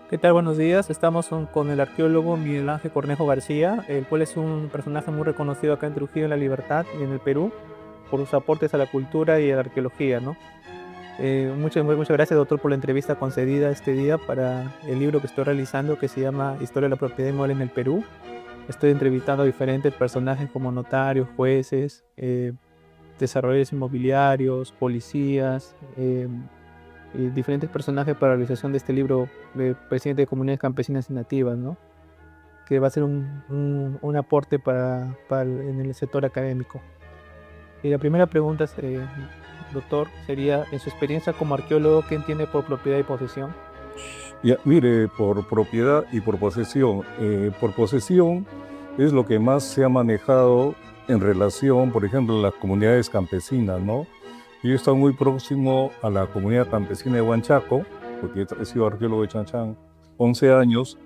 ¿Qué tal? Buenos días. Estamos con el arqueólogo Miguel Ángel Cornejo García, el cual es un personaje muy reconocido acá en Trujillo, en La Libertad y en el Perú, por sus aportes a la cultura y a la arqueología, ¿no? Muchas gracias, doctor, por la entrevista concedida este día para el libro que estoy realizando, que se llama Historia de la propiedad inmueble en el Perú. Estoy entrevistando a diferentes personajes como notarios, jueces, desarrolladores inmobiliarios, policías, y diferentes personajes para la realización de este libro de presidente de comunidades campesinas y nativas, ¿no? Que va a ser un aporte en el sector académico. Y la primera pregunta, doctor, sería, en su experiencia como arqueólogo, ¿qué entiende por propiedad y posesión? Ya, mire, por propiedad y por posesión es lo que más se ha manejado en relación, por ejemplo, a las comunidades campesinas, ¿no? Yo he estado muy próximo a la comunidad campesina de Huanchaco, porque he sido arqueólogo de Chanchán 11 años,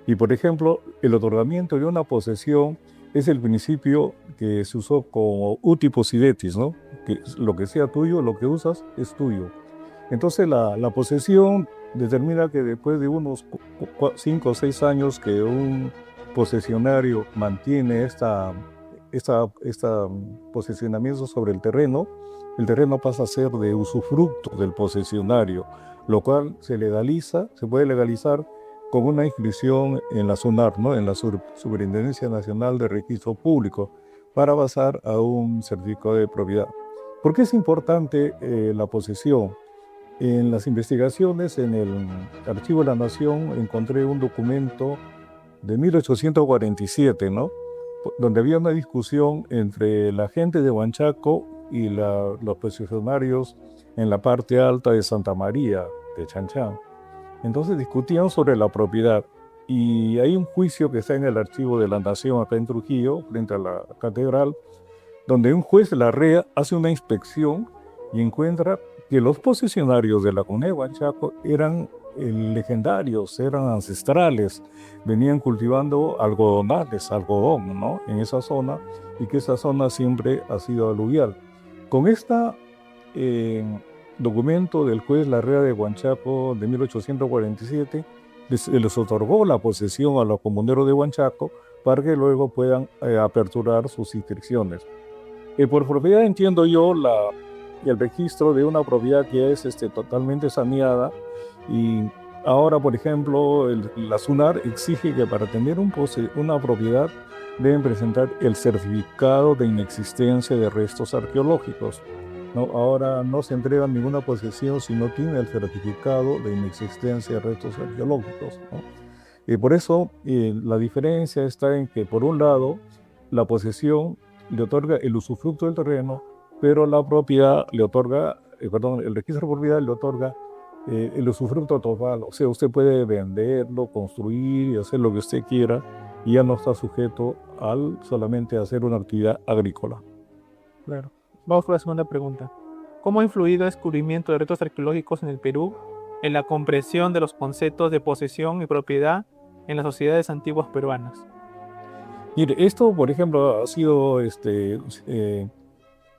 y por ejemplo, el otorgamiento de una posesión es el principio que se usó como uti possidetis, ¿no? Que lo que sea tuyo, lo que usas, es tuyo. Entonces la posesión determina que después de unos 5 o 6 años que un posesionario mantiene esta posesionamiento sobre el terreno pasa a ser de usufructo del posesionario, lo cual se puede legalizar con una inscripción en la SUNAR, ¿no? En la Superintendencia Nacional de Registro Público, para pasar a un certificado de propiedad. ¿Por qué es importante la posesión? En las investigaciones en el Archivo de la Nación encontré un documento de 1847, ¿no? Donde había una discusión entre la gente de Huanchaco y los posicionarios en la parte alta de Santa María, de Chanchán. Entonces discutían sobre la propiedad. Y hay un juicio que está en el Archivo de la Nación acá en Trujillo, frente a la catedral, donde un juez de la REA hace una inspección y encuentra que los posesionarios de la comunidad de Huanchaco eran legendarios, eran ancestrales, venían cultivando algodón, ¿no? En esa zona, y que esa zona siempre ha sido aluvial. Con este documento del juez Larrea de Huanchaco de 1847, les otorgó la posesión a los comuneros de Huanchaco para que luego puedan aperturar sus inscripciones. Por propiedad entiendo yo el registro de una propiedad que es totalmente saneada, y ahora, por ejemplo, la SUNAR exige que para tener una propiedad deben presentar el certificado de inexistencia de restos arqueológicos, ¿no? Ahora no se entrega ninguna posesión si no tiene el certificado de inexistencia de restos arqueológicos, ¿no? Y por eso la diferencia está en que, por un lado, la posesión le otorga el usufructo del terreno, pero la propiedad le otorga, el registro de propiedad le otorga el usufructo total. O sea, usted puede venderlo, construir y hacer lo que usted quiera, y ya no está sujeto solamente a hacer una actividad agrícola. Claro. Vamos con la segunda pregunta. ¿Cómo ha influido el descubrimiento de restos arqueológicos en el Perú en la comprensión de los conceptos de posesión y propiedad en las sociedades antiguas peruanas? Mire, esto, por ejemplo, ha sido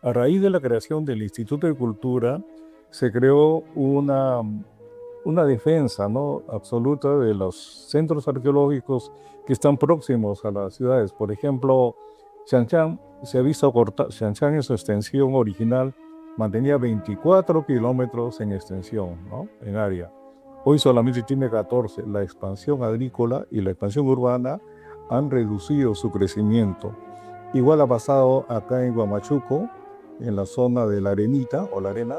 a raíz de la creación del Instituto de Cultura. Se creó una defensa, ¿no?, absoluta de los centros arqueológicos que están próximos a las ciudades. Por ejemplo, Chanchán se ha visto cortar. Chanchán, en su extensión original, mantenía 24 kilómetros en extensión, ¿no?, en área. Hoy solamente tiene 14. La expansión agrícola y la expansión urbana han reducido su crecimiento. Igual ha pasado acá en Huamachuco, en la zona de la Arenita o la Arena,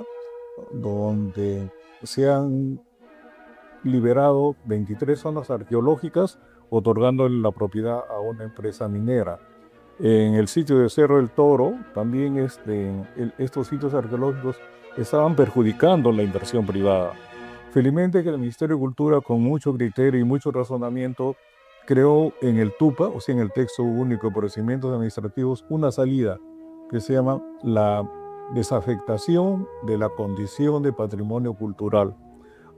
donde se han liberado 23 zonas arqueológicas, otorgándole la propiedad a una empresa minera. En el sitio de Cerro del Toro, también estos sitios arqueológicos estaban perjudicando la inversión privada. Felizmente que el Ministerio de Cultura, con mucho criterio y mucho razonamiento, creó en el TUPA, o sea, en el Texto Único de Procedimientos Administrativos, una salida que se llama la desafectación de la condición de patrimonio cultural.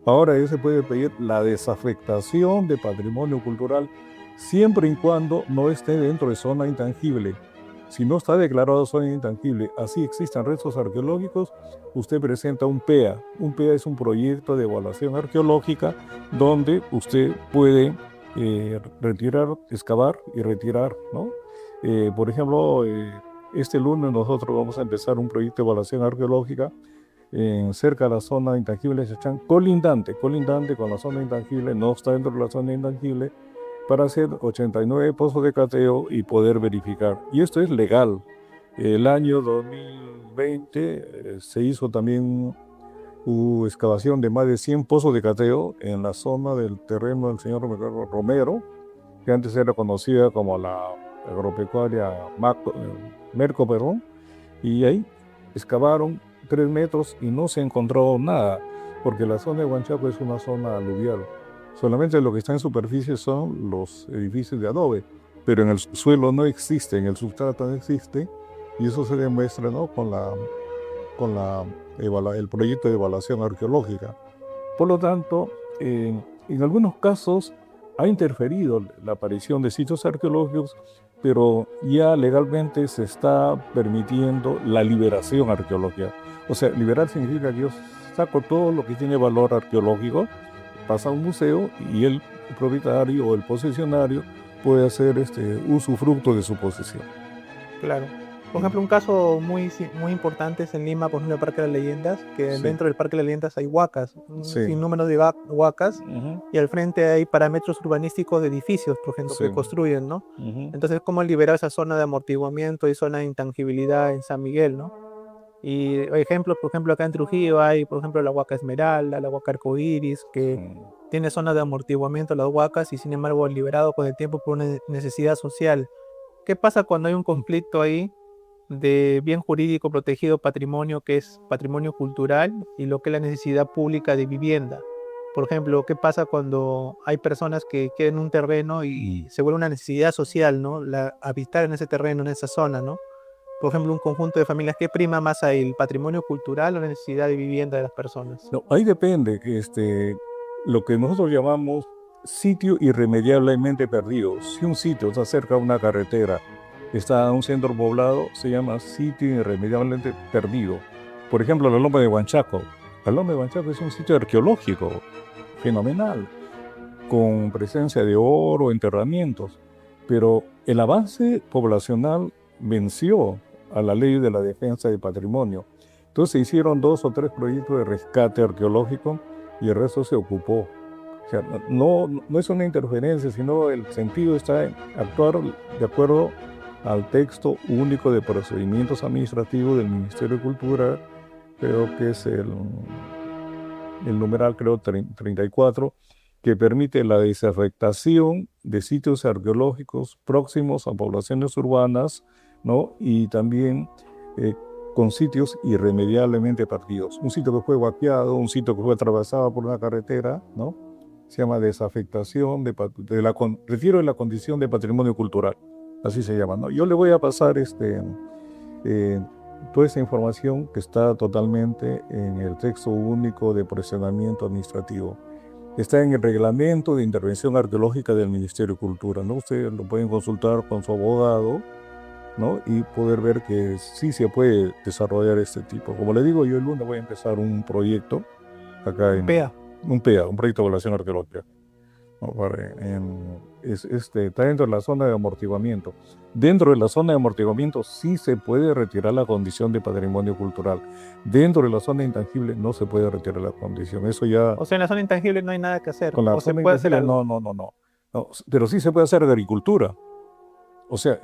Ahora ya se puede pedir la desafectación de patrimonio cultural siempre y cuando no esté dentro de zona intangible. Si no está declarado zona intangible, así existan restos arqueológicos, usted presenta un PEA. Un PEA es un proyecto de evaluación arqueológica donde usted puede retirar, excavar y retirar, ¿no? Por ejemplo, este lunes nosotros vamos a empezar un proyecto de evaluación arqueológica cerca de la zona intangible de Chachán, colindante con la zona intangible, no está dentro de la zona intangible, para hacer 89 pozos de cateo y poder verificar. Y esto es legal. El año 2020 se hizo también una excavación de más de 100 pozos de cateo en la zona del terreno del señor Romero, que antes era conocida como la agropecuaria Merco, perdón, y ahí excavaron 3 metros y no se encontró nada, porque la zona de Huanchaco es una zona aluvial. Solamente lo que está en superficie son los edificios de adobe, pero en el suelo no existe, en el sustrato no existe, y eso se demuestra, ¿no? El proyecto de evaluación arqueológica. Por lo tanto, en algunos casos ha interferido la aparición de sitios arqueológicos, pero ya legalmente se está permitiendo la liberación arqueológica. O sea, liberar significa que yo saco todo lo que tiene valor arqueológico, pasa a un museo y el propietario o el posesionario puede hacer usufructo de su posesión. Claro. Por ejemplo, un caso muy importante es en Lima, por ejemplo, el Parque de las Leyendas, que Sí. dentro del Parque de las Leyendas hay huacas, un Sí. sinnúmero de huacas, y al frente hay parámetros urbanísticos de edificios, por ejemplo, Sí. que construyen, ¿no? Ujú. Entonces, ¿cómo liberar esa zona de amortiguamiento y zona de intangibilidad en San Miguel, ¿no? Y ejemplos, por ejemplo, acá en Trujillo hay, por ejemplo, la huaca Esmeralda, la huaca Arcoíris, que tiene zonas de amortiguamiento las huacas y sin embargo liberado con el tiempo por una necesidad social. ¿Qué pasa cuando hay un conflicto ahí de bien jurídico protegido patrimonio que es patrimonio cultural y lo que es la necesidad pública de vivienda? Por ejemplo, ¿qué pasa cuando hay personas que quieren un terreno y se vuelve una necesidad social, ¿no? Habitar en ese terreno, en esa zona, ¿no? Por ejemplo, un conjunto de familias, ¿qué prima más ahí, el patrimonio cultural o la necesidad de vivienda de las personas? No, ahí depende, lo que nosotros llamamos sitio irremediablemente perdido. Si un sitio está cerca de una carretera, está en un centro poblado, se llama sitio irremediablemente perdido. Por ejemplo, la Loma de Huanchaco. La Loma de Huanchaco es un sitio arqueológico fenomenal, con presencia de oro, enterramientos, pero el avance poblacional venció a la ley de la defensa del patrimonio. Entonces se hicieron 2 o 3 proyectos de rescate arqueológico y el resto se ocupó. O sea, no es una interferencia, sino el sentido está en actuar de acuerdo al texto único de procedimientos administrativos del Ministerio de Cultura, creo que es el numeral 34, que permite la desafectación de sitios arqueológicos próximos a poblaciones urbanas, ¿no? Y también con sitios irremediablemente perdidos. Un sitio que fue vaciado, un sitio que fue atravesado por una carretera, ¿no? Se llama desafectación, retiro de la condición de patrimonio cultural, así se llama, ¿no? Yo le voy a pasar toda esta información que está totalmente en el texto único de procedimiento administrativo. Está en el reglamento de intervención arqueológica del Ministerio de Cultura, ¿no? Ustedes lo pueden consultar con su abogado, ¿no? Y poder ver que sí se puede desarrollar este tipo. Como le digo, yo el lunes voy a empezar un proyecto acá en PEA. un PEA, un proyecto de evaluación arqueológica, ¿no? Está dentro de la zona de amortiguamiento. Dentro de la zona de amortiguamiento sí se puede retirar la condición de patrimonio cultural. Dentro de la zona intangible no se puede retirar la condición. Eso ya... O sea, en la zona intangible no hay nada que hacer. Con la O se zona puede hacer intangible, algo. no. Pero sí se puede hacer agricultura. O sea,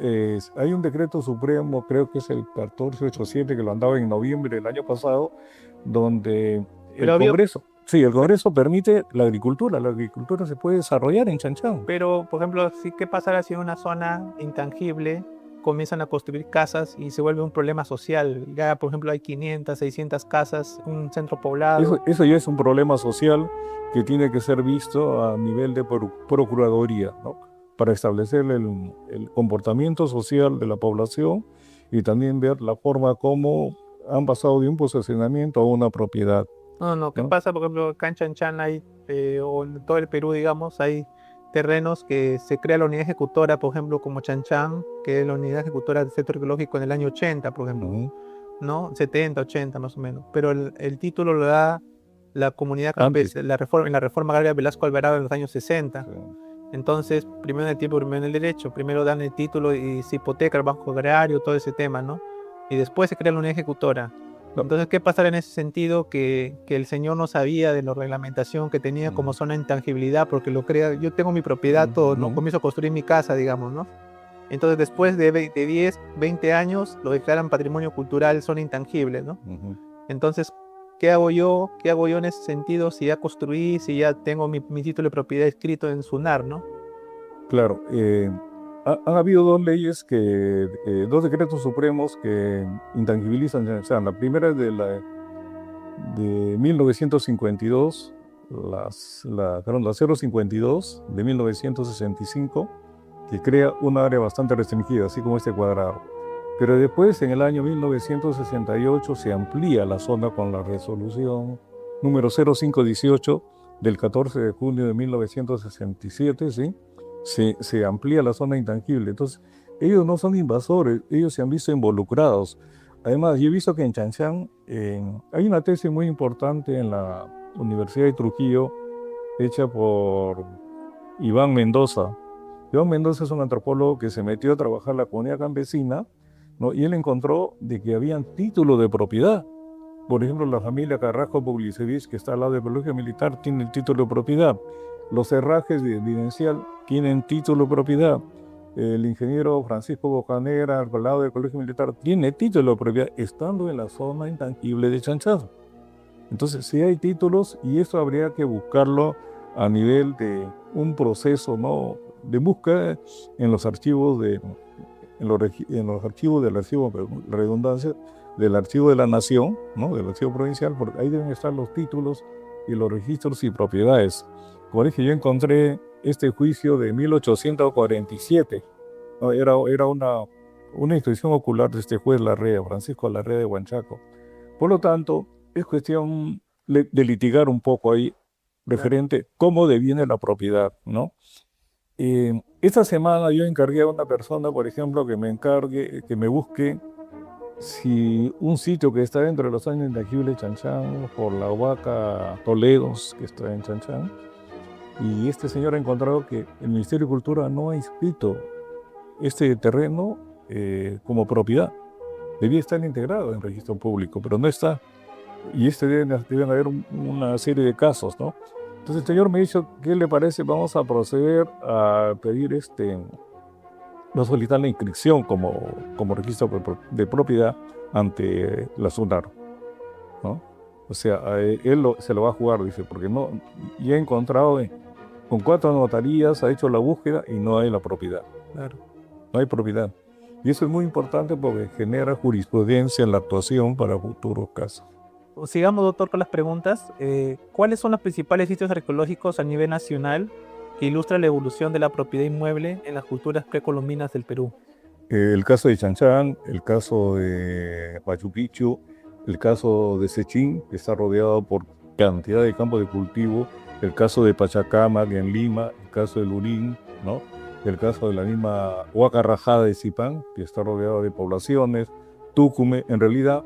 hay un decreto supremo, creo que es el 1487, que lo andaba en noviembre del año pasado, donde el Pero había- Congreso... Sí, el Congreso permite la agricultura. La agricultura se puede desarrollar en Chanchán. Pero, por ejemplo, sí, ¿qué pasará si en una zona intangible comienzan a construir casas y se vuelve un problema social? Ya, por ejemplo, hay 500, 600 casas, un centro poblado. Eso ya es un problema social que tiene que ser visto a nivel de procuraduría, ¿no? Para establecer el comportamiento social de la población y también ver la forma como han pasado de un posesionamiento a una propiedad. No, ¿qué ¿no? pasa? Por ejemplo, acá en Chanchan hay, o en todo el Perú, digamos, hay terrenos que se crea la unidad ejecutora, por ejemplo, como Chanchan, que es la unidad ejecutora del centro arqueológico en el año 80, por ejemplo, Ujú. ¿no? 70, 80 más o menos. Pero el título lo da la comunidad Antes. campesina, en la reforma agraria Velasco Alvarado en los años 60. Sí. Entonces, primero en el tiempo, primero en el derecho. Primero dan el título y se hipoteca el banco agrario, todo ese tema, ¿no? Y después se crea la unidad ejecutora. No. Entonces, ¿qué pasará en ese sentido? Que el señor no sabía de la reglamentación que tenía como zona de intangibilidad, porque lo crea, yo tengo mi propiedad, todo, ¿no? Ujú. Comienzo a construir mi casa, digamos, ¿no? Entonces, después de 10, 20 años, lo declaran patrimonio cultural, zona intangible, ¿no? Ujú. Entonces, ¿qué hago yo? ¿Qué hago yo en ese sentido si ya construí, si ya tengo mi título de propiedad escrito en SUNAR, ¿no? Claro, han habido dos leyes dos decretos supremos que intangibilizan Chanchan. La primera es de 1952, la 052 de 1965, que crea un área bastante restringida, así como este cuadrado. Pero después, en el año 1968, se amplía la zona con la resolución número 0518 del 14 de junio de 1967, ¿sí? Se amplía la zona intangible. Entonces, ellos no son invasores, ellos se han visto involucrados. Además, yo he visto que en Chanchan hay una tesis muy importante en la Universidad de Trujillo, hecha por Iván Mendoza. Iván Mendoza es un antropólogo que se metió a trabajar la comunidad campesina, ¿no? Y él encontró de que habían títulos de propiedad. Por ejemplo, la familia Carrasco Boglisevich, que está al lado del colegio militar, tiene el título de propiedad. Los herrajes de Evidencial tienen título de propiedad. El ingeniero Francisco Bocanera, al lado del colegio militar, tiene título de propiedad, estando en la zona intangible de Chanchado. Entonces, sí hay títulos y eso habría que buscarlo a nivel de un proceso, ¿no?, de búsqueda en los archivos en los archivos del archivo, la redundancia, del archivo de la nación, ¿no?, del archivo provincial, porque ahí deben estar los títulos y los registros y propiedades. Por eso yo encontré este juicio de 1847, ¿no? Era una instrucción ocular de este juez Larrea, Francisco Larrea de Huanchaco. Por lo tanto, es cuestión de litigar un poco ahí referente cómo deviene la propiedad, ¿no? Esta semana yo encargué a una persona, por ejemplo, que me busque si un sitio que está dentro de los años intangibles de Chanchan, por la Huaca Toledos, que está en Chanchan, y este señor ha encontrado que el Ministerio de Cultura no ha inscrito este terreno como propiedad. Debía estar integrado en registro público, pero no está. Y deben haber una serie de casos, ¿no? Entonces el señor me dijo, ¿qué le parece? Vamos a proceder a pedir no solicitar la inscripción como registro de propiedad ante la SUNAR, ¿no? O sea, se lo va a jugar, dice, porque no, ya he encontrado con 4 notarías, ha hecho la búsqueda y no hay la propiedad. Claro. No hay propiedad. Y eso es muy importante porque genera jurisprudencia en la actuación para futuros casos. Sigamos, doctor, con las preguntas. ¿Cuáles son los principales sitios arqueológicos a nivel nacional que ilustran la evolución de la propiedad inmueble en las culturas precolombinas del Perú? El caso de Chanchan, el caso de Machu Picchu, el caso de Sechín, que está rodeado por cantidad de campos de cultivo, el caso de Pachacamac en Lima, el caso de Lurín, ¿no? El caso de la misma Huaca Rajada de Zipán, que está rodeado de poblaciones, Tucumán. En realidad,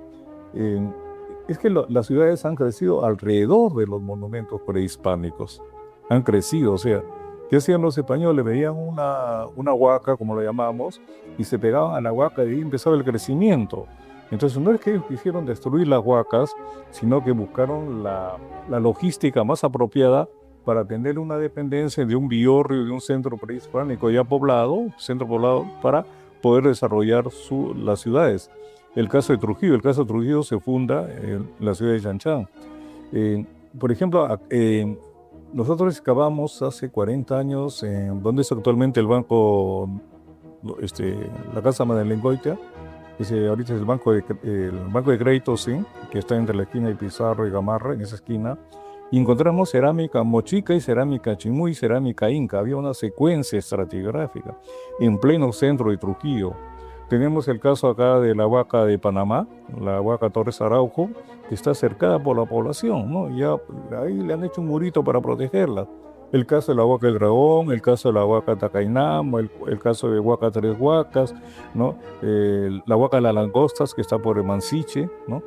es que las ciudades han crecido alrededor de los monumentos prehispánicos. Han crecido, o sea, ¿qué hacían los españoles? Veían una huaca, como lo llamamos, y se pegaban a la huaca y ahí empezaba el crecimiento. Entonces, no es que ellos quisieron destruir las huacas, sino que buscaron la logística más apropiada para tener una dependencia de un villorrio, de un centro prehispánico ya poblado, centro poblado, para poder desarrollar las ciudades. El caso de Trujillo se funda en la ciudad de Chanchan. Por ejemplo, nosotros excavamos hace 40 años en donde es actualmente el banco, la Casa Madeleine-Goitia. Ahorita es el banco de crédito, sí, que está entre la esquina de Pizarro y Gamarra, en esa esquina. Y encontramos cerámica mochica y cerámica chimú y cerámica inca. Había una secuencia estratigráfica en pleno centro de Trujillo. Tenemos el caso acá de la Huaca de Panamá, la Huaca Torres Araujo, que está cercada por la población, ¿no? Ya ahí le han hecho un murito para protegerla. El caso de la Huaca del Dragón, el caso de la Huaca Tacainamo, el caso de Huaca Tres Huacas, ¿no? La Huaca de las Langostas, que está por el Mansiche, ¿no?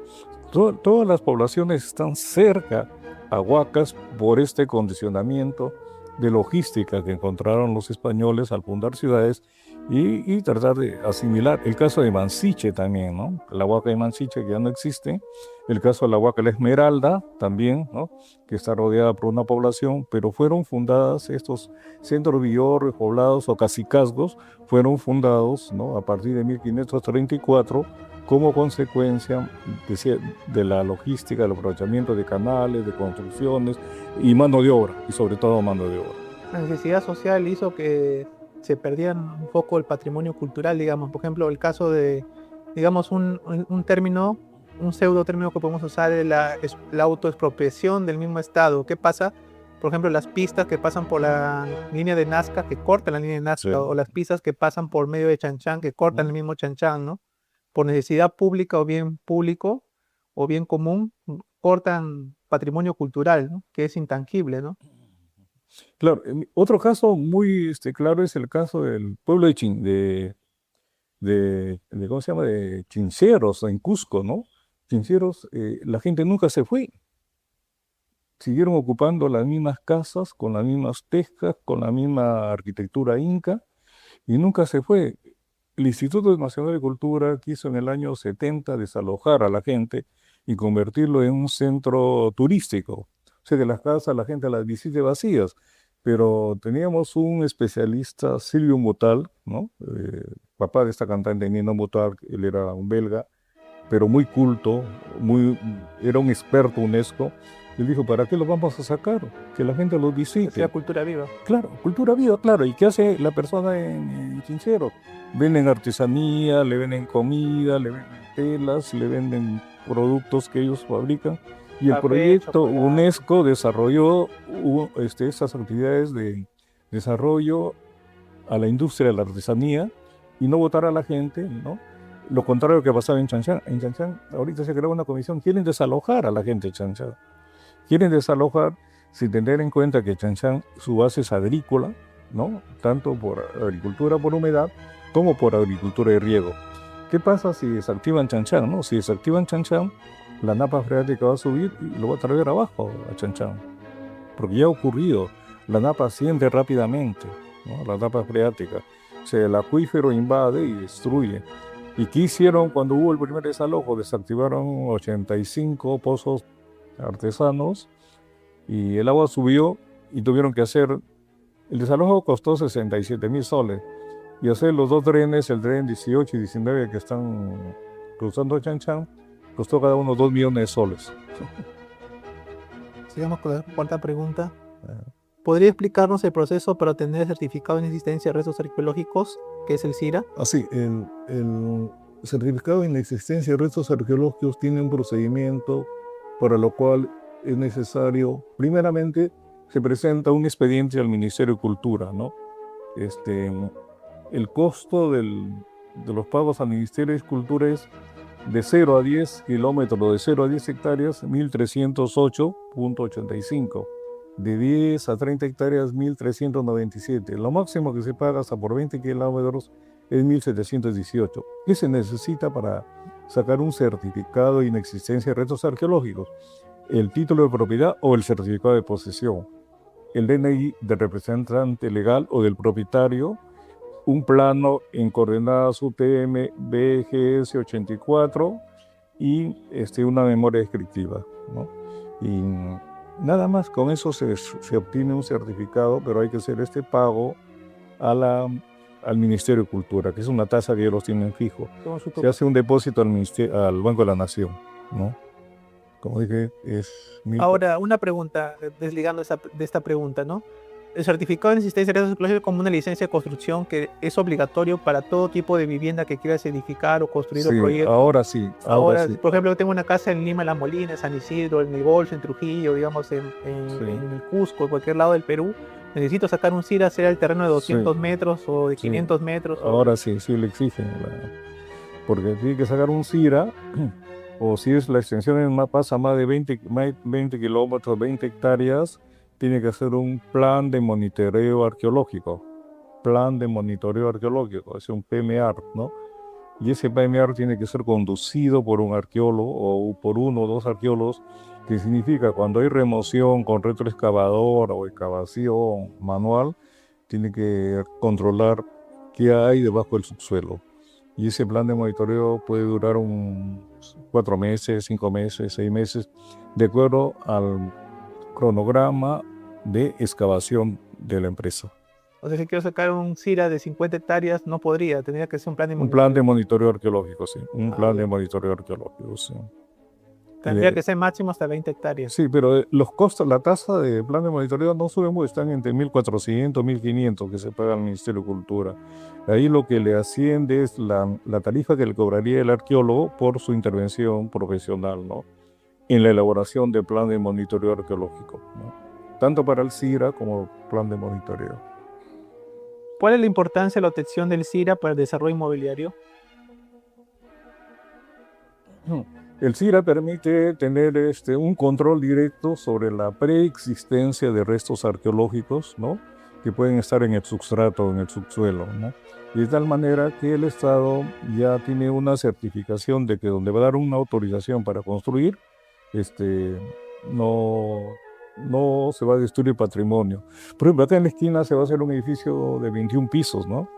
Todas las poblaciones están cerca a Huacas por este condicionamiento de logística que encontraron los españoles al fundar ciudades y tratar de asimilar. El caso de Mansiche también, ¿no? La Huaca de Mansiche que ya no existe. El caso de la Huaca de la Esmeralda también, ¿no? Que está rodeada por una población, pero fueron fundadas estos centros villorres, poblados o cacicazgos, fueron fundados, ¿no? A partir de 1534 como consecuencia de la logística, del aprovechamiento de canales, de construcciones y mano de obra, y sobre todo mano de obra. La necesidad social hizo que se perdieran un poco el patrimonio cultural, digamos. Por ejemplo, el caso de, digamos, un término, un pseudo término que podemos usar es la autoexpropiación del mismo Estado. ¿Qué pasa? Por ejemplo, las pistas que pasan por la línea de Nazca, que cortan la línea de Nazca, Sí. o las pistas que pasan por medio de Chanchán, que cortan el mismo Chanchán, ¿no? Por necesidad pública o bien público o bien común, cortan patrimonio cultural, ¿no? Que es intangible, ¿no? Claro, otro caso muy claro es el caso del pueblo ¿cómo se llama? De Chincheros, en Cusco, ¿no? Chincheros, la gente nunca se fue. Siguieron ocupando las mismas casas, con las mismas tejas, con la misma arquitectura inca, y nunca se fue. El Instituto Nacional de Cultura quiso en el año 70 desalojar a la gente y convertirlo en un centro turístico. O sea, que las casas la gente las visite vacías. Pero teníamos un especialista, Silvio Mutal, ¿no? Papá de esta cantante Nino Mutal, él era un belga, pero muy culto, era un experto UNESCO. Él dijo, ¿para qué los vamos a sacar? Que la gente los Que sea visite. cultura viva. Claro, cultura viva, claro. ¿Y qué hace la persona en Chinchero? Venden artesanía, le venden comida, le venden telas, le venden productos que ellos fabrican. Y el Café, proyecto chocolate. UNESCO desarrolló estas actividades de desarrollo a la industria de la artesanía y no votar a la gente, ¿no? Lo contrario que pasaba en Chanchán. En Chanchán ahorita se creó una comisión, quieren desalojar a la gente de Chanchán. Quieren desalojar sin tener en cuenta que Chanchán, su base es agrícola, ¿no? Tanto por agricultura por humedad como por agricultura de riego. ¿Qué pasa si desactivan Chanchán, no? Si desactivan Chanchán, la napa freática va a subir y lo va a traer abajo a Chanchán. Porque ya ha ocurrido. La napa asciende rápidamente, ¿no? La napa freática. O sea, el acuífero invade y destruye. ¿Y qué hicieron cuando hubo el primer desalojo? Desactivaron 85 pozos artesanos y el agua subió y tuvieron que hacer, el desalojo costó 67.000 soles y hacer los dos drenes, el dren 18 y 19 que están cruzando Chanchán, costó cada uno 2 millones de soles. Sigamos con la cuarta pregunta. ¿Podría explicarnos el proceso para obtener el certificado de inexistencia de restos arqueológicos, que es el CIRA? Así, el certificado de inexistencia de restos arqueológicos tiene un procedimiento para lo cual es necesario, primeramente, se presenta un expediente al Ministerio de Cultura, ¿no? El costo de los pagos al Ministerio de Cultura es de 0 a 10 kilómetros, de 0 a 10 hectáreas, 1.308.85. De 10 a 30 hectáreas, 1.397. Lo máximo que se paga hasta por 20 kilómetros es 1.718. ¿Qué se necesita para sacar un certificado de inexistencia de restos arqueológicos? El título de propiedad o el certificado de posesión, el DNI del representante legal o del propietario, un plano en coordenadas UTM BGS 84 y una memoria descriptiva, ¿no? Y nada más, con eso se obtiene un certificado, pero hay que hacer este pago al Ministerio de Cultura, que es una tasa que ellos tienen fijo. Se hace un depósito al Banco de la Nación, ¿no? Como dije, es... Ahora, una pregunta, desligando de esta pregunta, ¿no? El certificado de inexistencia de restos arqueológicos es como una licencia de construcción que es obligatorio para todo tipo de vivienda que quieras edificar o construir Sí, o proyectar. ahora sí. Ahora, Sí. por ejemplo, yo tengo una casa en Lima, La Molina, en San Isidro, en El Golfo, en Trujillo, digamos, en Sí. el Cusco, en cualquier lado del Perú. Necesito sacar un CIRA, sea el terreno de 200 metros o de Sí. 500 metros. Ahora sí le exigen. Porque tiene que sacar un CIRA, o si es la extensión pasa más de 20 kilómetros, 20 hectáreas, tiene que hacer un plan de monitoreo arqueológico. Plan de monitoreo arqueológico, es un PMAR, ¿no? Y ese PMAR tiene que ser conducido por un arqueólogo o por uno o dos arqueólogos, que significa cuando hay remoción con retroexcavadora o excavación manual, tiene que controlar qué hay debajo del subsuelo. Y ese plan de monitoreo puede durar 4 meses, 5 meses, 6 meses, de acuerdo al cronograma de excavación de la empresa. O sea, si quiero sacar un CIRA de 50 hectáreas, no podría, tendría que ser un plan de Un plan de monitoreo. monitoreo arqueológico, sí. Un plan de monitoreo arqueológico, sí. Tendría que ser máximo hasta 20 hectáreas. Sí, pero los costos, la tasa de plan de monitoreo no sube mucho, están entre 1.400, 1.500 que se paga al Ministerio de Cultura. Ahí lo que le asciende es la tarifa que le cobraría el arqueólogo por su intervención profesional, ¿no? En la elaboración del plan de monitoreo arqueológico, ¿no? Tanto para el CIRA como plan de monitoreo. ¿Cuál es la importancia de la obtención del CIRA para el desarrollo inmobiliario? El CIRA permite tener un control directo sobre la preexistencia de restos arqueológicos, ¿no? Que pueden estar en el substrato, en el subsuelo, ¿no? Y de tal manera que el Estado ya tiene una certificación de que donde va a dar una autorización para construir, no se va a destruir patrimonio. Por ejemplo, acá en la esquina se va a hacer un edificio de 21 pisos, ¿no?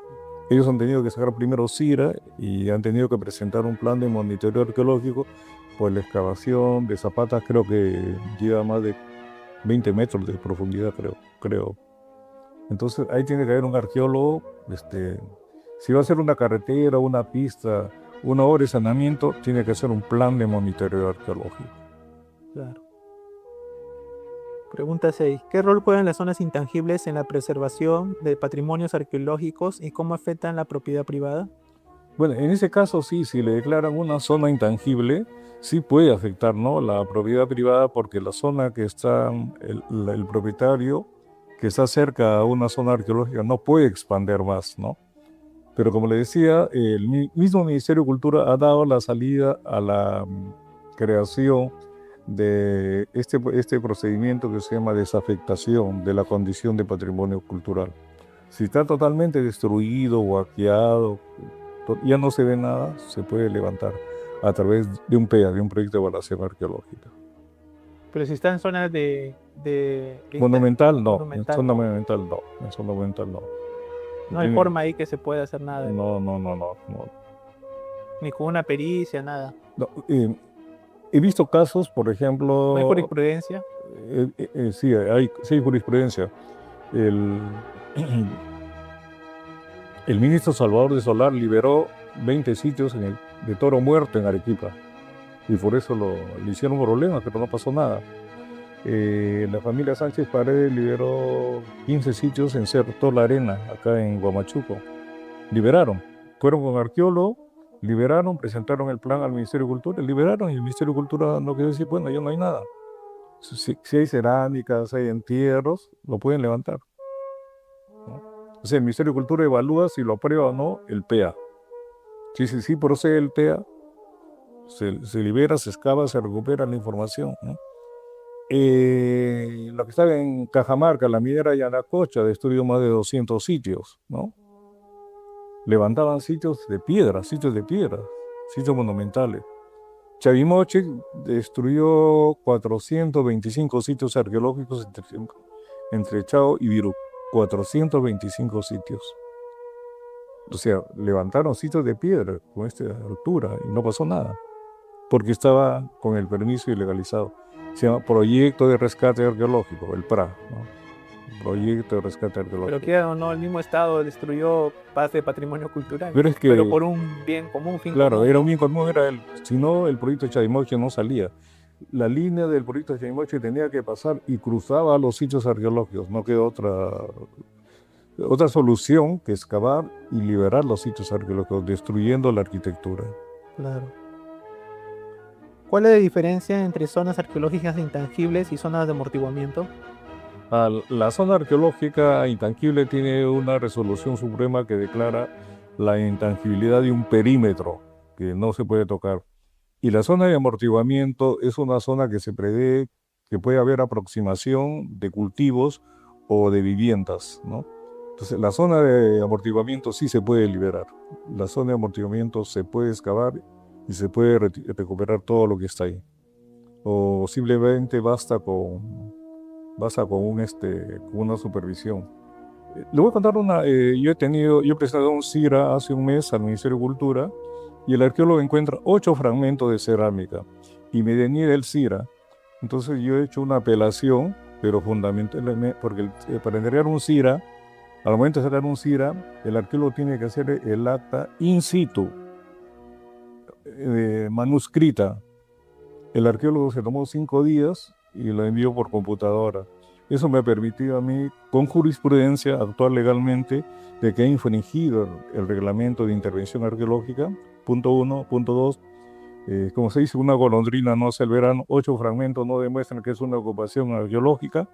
Ellos han tenido que sacar primero CIRA y han tenido que presentar un plan de monitoreo arqueológico por la excavación de zapatas, creo que lleva más de 20 metros de profundidad, creo. Entonces ahí tiene que haber un arqueólogo, si va a hacer una carretera, una pista, una obra de saneamiento, tiene que hacer un plan de monitoreo arqueológico. Claro. Pregunta 6. ¿Qué rol juegan las zonas intangibles en la preservación de patrimonios arqueológicos y cómo afectan la propiedad privada? Bueno, en ese caso sí, si le declaran una zona intangible, sí puede afectar, ¿no?, la propiedad privada, porque la zona que está, el propietario que está cerca a una zona arqueológica no puede expandir más, ¿no? Pero como le decía, el mismo Ministerio de Cultura ha dado la salida a la creación de este procedimiento que se llama desafectación de la condición de patrimonio cultural. Si está totalmente destruido, huaqueado, ya no se ve nada, se puede levantar a través de un PEA, de un proyecto de evaluación arqueológica. Pero si está en zonas Monumental, no. En monumental, zona no. monumental, no. En zona monumental, no. No hay forma ahí que se pueda hacer nada. No. Ni con una pericia, nada. No, he visto casos, por ejemplo... ¿No hay jurisprudencia? Sí, hay jurisprudencia. El ministro Salvador de Solar liberó 20 sitios de toro muerto en Arequipa. Y por eso le hicieron problemas, pero no pasó nada. La familia Sánchez Paredes liberó 15 sitios en Cerro La Arena, acá en Huamachuco. Liberaron. Fueron con arqueólogos, liberaron, presentaron el plan al Ministerio de Cultura, liberaron, y el Ministerio de Cultura no quiere decir, bueno, ya no hay nada. Si hay cerámicas, hay entierros, lo pueden levantar, ¿no? O sea, el Ministerio de Cultura evalúa si lo aprueba o no el PEA. Si procede el PEA, se libera, se excava, se recupera la información, ¿no? Lo que estaba en Cajamarca, la minera Yanacocha, destruyó más de 200 sitios, ¿no? Levantaban sitios de piedra, sitios monumentales. Chavimoche destruyó 425 sitios arqueológicos entre Chao y Virú. 425 sitios. O sea, levantaron sitios de piedra con esta altura y no pasó nada, porque estaba con el permiso ilegalizado. Se llama Proyecto de Rescate Arqueológico, el PRA, ¿no? Proyecto de Rescate Arqueológico. Pero quiera o no, el mismo Estado destruyó parte de patrimonio cultural. Pero por un bien común, fin claro, común. era un bien común, si no, el proyecto de Chavimoche no salía. La línea del proyecto de Chavimoche tenía que pasar y cruzaba los sitios arqueológicos. No quedó otra solución que excavar y liberar los sitios arqueológicos, destruyendo la arquitectura. Claro. ¿Cuál es la diferencia entre zonas arqueológicas intangibles y zonas de amortiguamiento? La zona arqueológica intangible tiene una resolución suprema que declara la intangibilidad de un perímetro que no se puede tocar. Y la zona de amortiguamiento es una zona que se prevé que puede haber aproximación de cultivos o de viviendas, ¿no? Entonces, la zona de amortiguamiento sí se puede liberar. La zona de amortiguamiento se puede excavar y se puede recuperar todo lo que está ahí. O simplemente basta con con una supervisión. Le voy a contar yo he presentado un CIRA hace un mes al Ministerio de Cultura y el arqueólogo encuentra 8 fragmentos de cerámica y me deniega el CIRA. Entonces yo he hecho una apelación, pero fundamentalmente, porque para entregar un CIRA, al momento de sacar un CIRA, el arqueólogo tiene que hacer el acta in situ, manuscrita. El arqueólogo se tomó 5 días y lo envió por computadora. Eso me ha permitido a mí, con jurisprudencia, actuar legalmente de que ha infringido el reglamento de intervención arqueológica, punto 1, punto 2. Como se dice, una golondrina no hace el verano, 8 fragmentos no demuestran que es una ocupación arqueológica.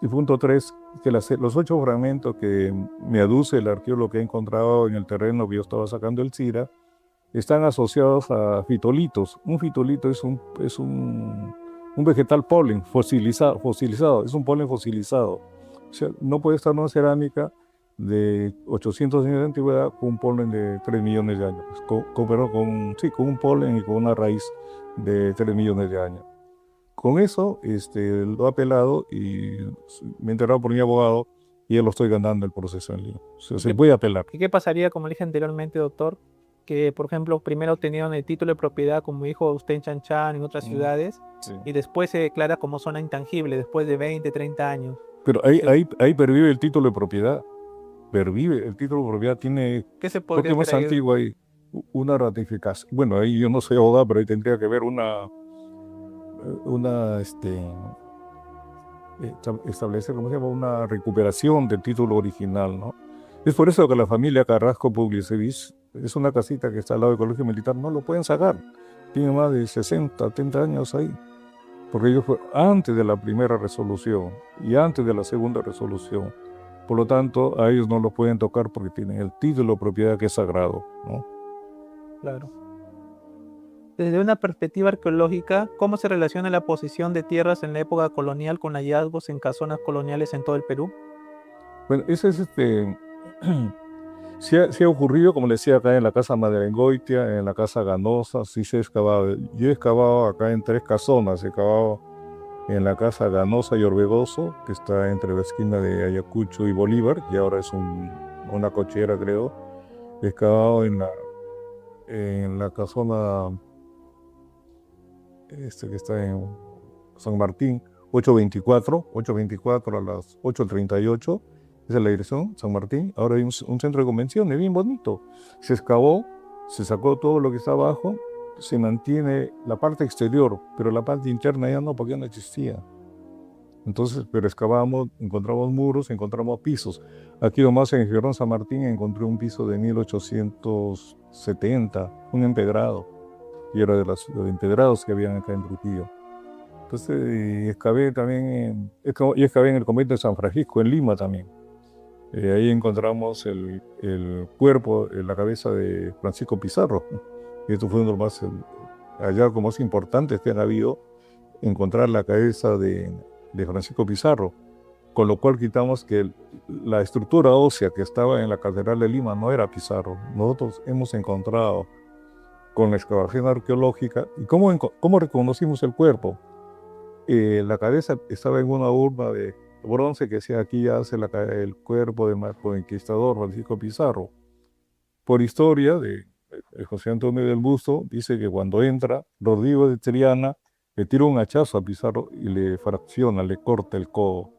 Y punto 3, que los 8 fragmentos que me aduce el arqueólogo que ha encontrado en el terreno que yo estaba sacando el CIRA, están asociados a fitolitos. Un fitolito es un vegetal polen fosilizado, es un polen fosilizado. O sea, no puede estar una cerámica de 800 años de antigüedad con un polen de 3 millones de años. Con un polen y con una raíz de 3 millones de años. Con eso lo he apelado y me he enterado por mi abogado y ya lo estoy ganando el proceso en línea. O sea, se puede apelar. ¿Y qué pasaría, como le dije anteriormente, doctor, que, por ejemplo, primero tenían el título de propiedad, como dijo usted en Chanchán, en otras ciudades, Sí. y después se declara como zona intangible, después de 20, 30 años? Pero ahí pervive el título de propiedad. Pervive, el título de propiedad tiene, ¿Qué se porque podría más hacer ahí? antiguo hay una ratificación. Bueno, ahí yo no soy abogado, pero ahí tendría que haber establecer, ¿cómo se llama? Una recuperación del título original, ¿no? Es por eso que la familia Carrasco Publicevis es una casita que está al lado del Colegio Militar, no lo pueden sacar. Tiene más de 60, 70 años ahí. Porque ellos fue antes de la primera resolución y antes de la segunda resolución. Por lo tanto, a ellos no lo pueden tocar porque tienen el título de propiedad que es sagrado, ¿no? Claro. Desde una perspectiva arqueológica, ¿cómo se relaciona la posesión de tierras en la época colonial con hallazgos en casonas coloniales en todo el Perú? Bueno, ese es sí ha ocurrido, como le decía, acá en la casa Maderengoitia, en la casa Ganosa, sí se ha excavado. Yo he excavado acá en 3 casonas, he excavado en la casa Ganosa y Orbegoso, que está entre la esquina de Ayacucho y Bolívar, y ahora es una cochera, creo. He excavado en la casona que está en San Martín, 824 a las 8:38. Esa es la dirección, San Martín. Ahora hay un centro de convenciones bien bonito. Se excavó, se sacó todo lo que está abajo, se mantiene la parte exterior, pero la parte interna ya no, porque ya no existía. Entonces, pero excavamos, encontramos muros, encontramos pisos. Aquí nomás en Girón San Martín encontré un piso de 1870, un empedrado, y era de los empedrados que habían acá en Trujillo. Entonces, excavé también, excavé en el convento de San Francisco, en Lima también. Ahí encontramos el cuerpo, la cabeza de Francisco Pizarro. Y esto fue uno de los hallazgos más importantes que han habido, encontrar la cabeza de Francisco Pizarro, con lo cual quitamos que la estructura ósea que estaba en la Catedral de Lima no era Pizarro. Nosotros hemos encontrado con la excavación arqueológica, ¿y cómo reconocimos el cuerpo? La cabeza estaba en una urna de bronce que decía: aquí yace el cuerpo del conquistador Francisco Pizarro. Por historia de José Antonio del Busto, dice que cuando entra Rodrigo de Triana, le tira un hachazo a Pizarro y le fracciona, le corta el codo.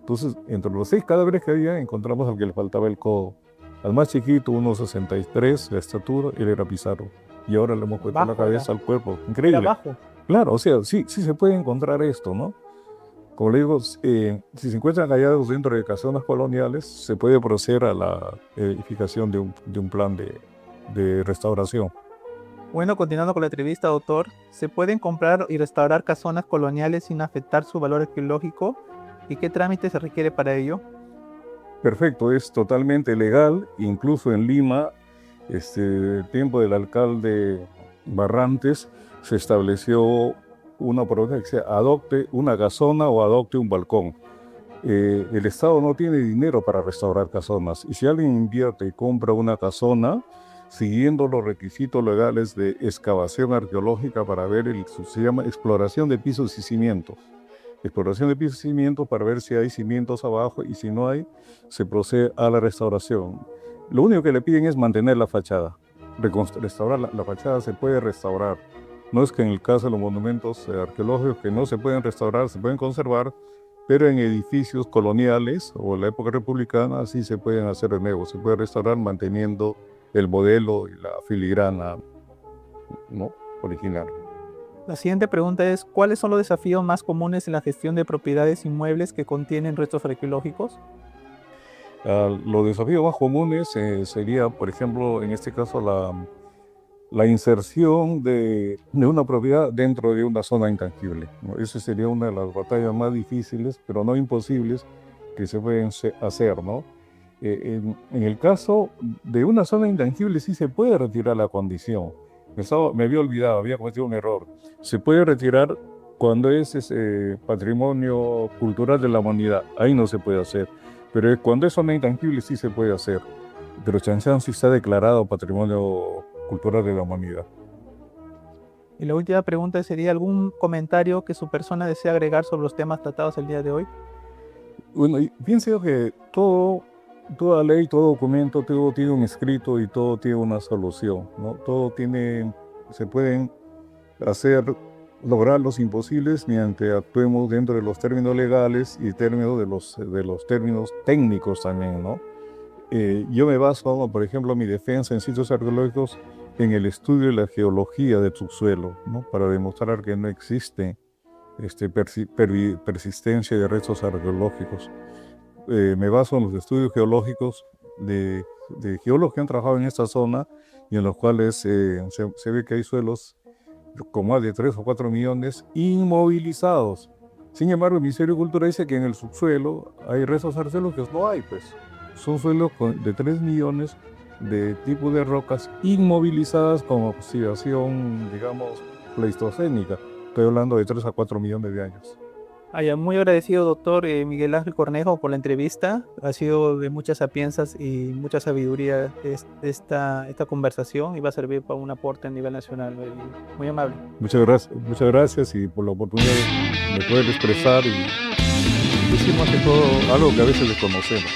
Entonces, entre los 6 cadáveres que había, encontramos al que le faltaba el codo. Al más chiquito, 1,63 la estatura, él era Pizarro. Y ahora le hemos puesto la cabeza al cuerpo. Increíble. Abajo. Claro, o sea, sí se puede encontrar esto, ¿no? Como le digo, si se encuentran hallazgos dentro de casonas coloniales, se puede proceder a la edificación de un plan de restauración. Bueno, continuando con la entrevista, doctor, ¿se pueden comprar y restaurar casonas coloniales sin afectar su valor arqueológico? ¿Y qué trámite se requiere para ello? Perfecto, es totalmente legal. Incluso en Lima, el tiempo del alcalde Barrantes, se estableció una propuesta que sea adopte una casona o adopte un balcón. El Estado no tiene dinero para restaurar casonas, y si alguien invierte y compra una casona, siguiendo los requisitos legales de excavación arqueológica para ver, se llama exploración de pisos y cimientos. Exploración de pisos y cimientos para ver si hay cimientos abajo, y si no hay, se procede a la restauración. Lo único que le piden es mantener la fachada. Restaurar la fachada se puede restaurar. No es que en el caso de los monumentos arqueológicos que no se pueden restaurar, se pueden conservar, pero en edificios coloniales o en la época republicana sí se pueden hacer de nuevo. Se puede restaurar manteniendo el modelo y la filigrana, ¿no?, original. La siguiente pregunta es, ¿cuáles son los desafíos más comunes en la gestión de propiedades inmuebles que contienen restos arqueológicos? Los desafíos más comunes sería, por ejemplo, en este caso, la inserción de una propiedad dentro de una zona intangible, ¿no? Esa sería una de las batallas más difíciles, pero no imposibles, que se pueden hacer, ¿no? En el caso de una zona intangible sí se puede retirar la condición. Me había olvidado, había cometido un error. Se puede retirar cuando es patrimonio cultural de la humanidad. Ahí no se puede hacer. Pero cuando es zona intangible sí se puede hacer. Pero Chanchan sí está declarado patrimonio cultural de la humanidad. Y la última pregunta sería, ¿algún comentario que su persona desea agregar sobre los temas tratados el día de hoy? Bueno, pienso que toda ley, todo documento, todo tiene un escrito y todo tiene una solución, ¿no? Se pueden lograr los imposibles mediante actuemos dentro de los términos legales y términos de los términos técnicos también, ¿no? Yo me baso, por ejemplo, mi defensa en sitios arqueológicos en el estudio de la geología del subsuelo, ¿no?, para demostrar que no existe persistencia de restos arqueológicos. Me baso en los estudios geológicos de geólogos que han trabajado en esta zona y en los cuales se ve que hay suelos con más de 3 o 4 millones inmovilizados. Sin embargo, el Ministerio de Cultura dice que en el subsuelo hay restos arqueológicos. No hay, pues. Son suelos de 3 millones de tipos de rocas inmovilizadas con oxidación, digamos, pleistocénica. Estoy hablando de 3 a 4 millones de años. Muy agradecido, doctor Miguel Ángel Cornejo, por la entrevista. Ha sido de muchas sapienzas y mucha sabiduría esta conversación, y va a servir para un aporte a nivel nacional. Muy amable. Muchas gracias y por la oportunidad de poder expresar y decir más que todo algo que a veces desconocemos.